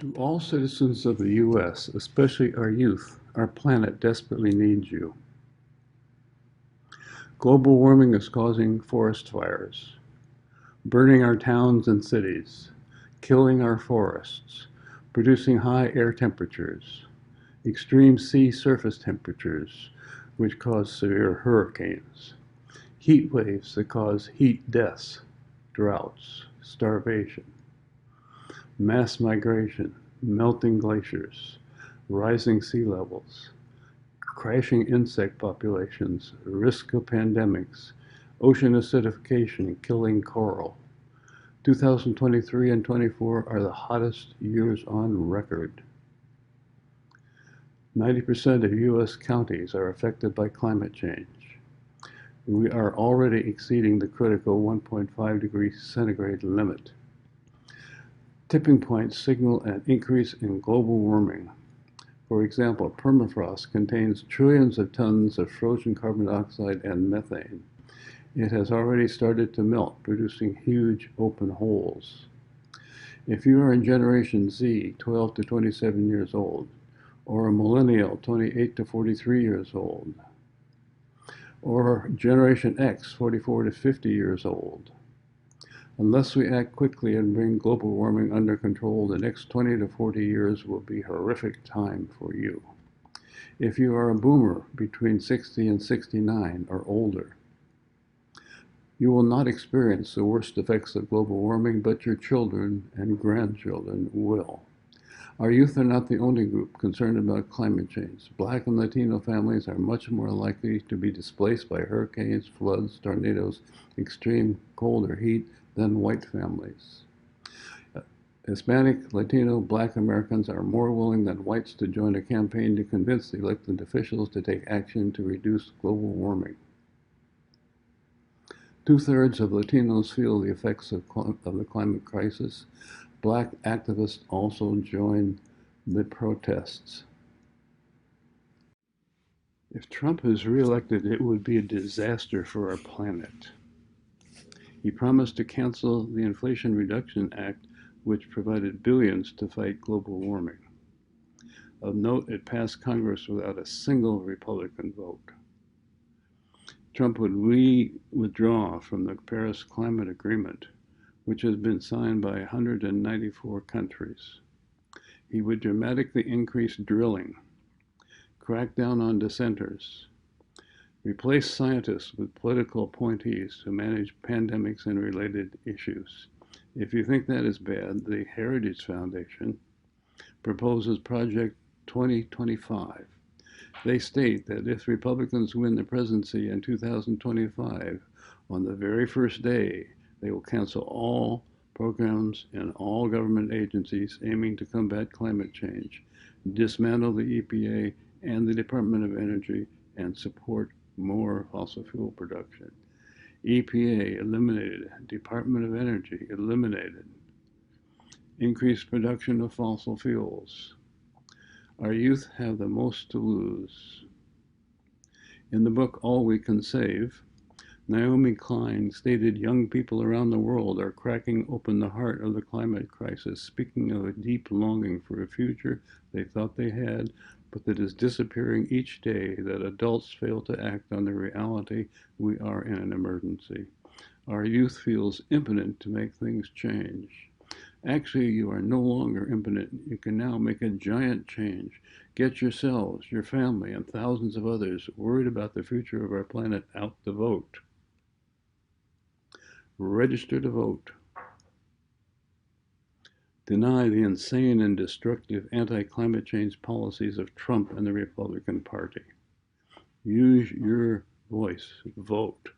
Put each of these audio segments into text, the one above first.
To all citizens of the U.S., especially our youth, our planet desperately needs you. Global warming is causing forest fires, burning our towns and cities, killing our forests, producing high air temperatures, extreme sea surface temperatures, which cause severe hurricanes, heat waves that cause heat deaths, droughts, starvation, mass migration, melting glaciers, rising sea levels, crashing insect populations, risk of pandemics, ocean acidification, killing coral. 2023 and 24 are the hottest years on record. 90% of U.S. counties are affected by climate change. We are already exceeding the critical 1.5 degrees centigrade limit. Tipping points signal an increase in global warming. For example, permafrost contains trillions of tons of frozen carbon dioxide and methane. It has already started to melt, producing huge open holes. If you are in Generation Z, 12 to 27 years old, or a millennial, 28 to 43 years old, or Generation X, 44 to 50 years old, unless we act quickly and bring global warming under control, the next 20 to 40 years will be a horrific time for you. If you are a boomer between 60 and 69 or older, you will not experience the worst effects of global warming, but your children and grandchildren will. Our youth are not the only group concerned about climate change. Black and Latino families are much more likely to be displaced by hurricanes, floods, tornadoes, extreme cold or heat than white families. Hispanic, Latino, Black Americans are more willing than whites to join a campaign to convince the elected officials to take action to reduce global warming. Two-thirds of Latinos feel the effects of the climate crisis. Black activists also join the protests. If Trump is reelected, it would be a disaster for our planet. He promised to cancel the Inflation Reduction Act, which provided billions to fight global warming. Of note, it passed Congress without a single Republican vote. Trump would withdraw from the Paris Climate Agreement, which has been signed by 194 countries. He would dramatically increase drilling, crack down on dissenters, replace scientists with political appointees to manage pandemics and related issues. If you think that is bad, the Heritage Foundation proposes Project 2025. They state that if Republicans win the presidency in 2025, on the very first day, they will cancel all programs in all government agencies aiming to combat climate change, dismantle the EPA and the Department of Energy, and support more fossil fuel production. EPA eliminated, Department of Energy eliminated, increased production of fossil fuels. Our youth have the most to lose. In the book All We Can Save, Naomi Klein stated young people around the world are cracking open the heart of the climate crisis, speaking of a deep longing for a future they thought they had, but that is disappearing each day, that adults fail to act on the reality we are in an emergency. Our youth feels impotent to make things change. Actually, you are no longer impotent. You can now make a giant change. Get yourselves, your family, and thousands of others worried about the future of our planet out to vote. Register to vote. Deny the insane and destructive anti-climate change policies of Trump and the Republican Party. Use your voice. Vote.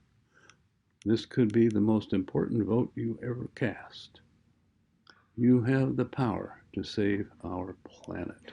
This could be the most important vote you ever cast. You have the power to save our planet.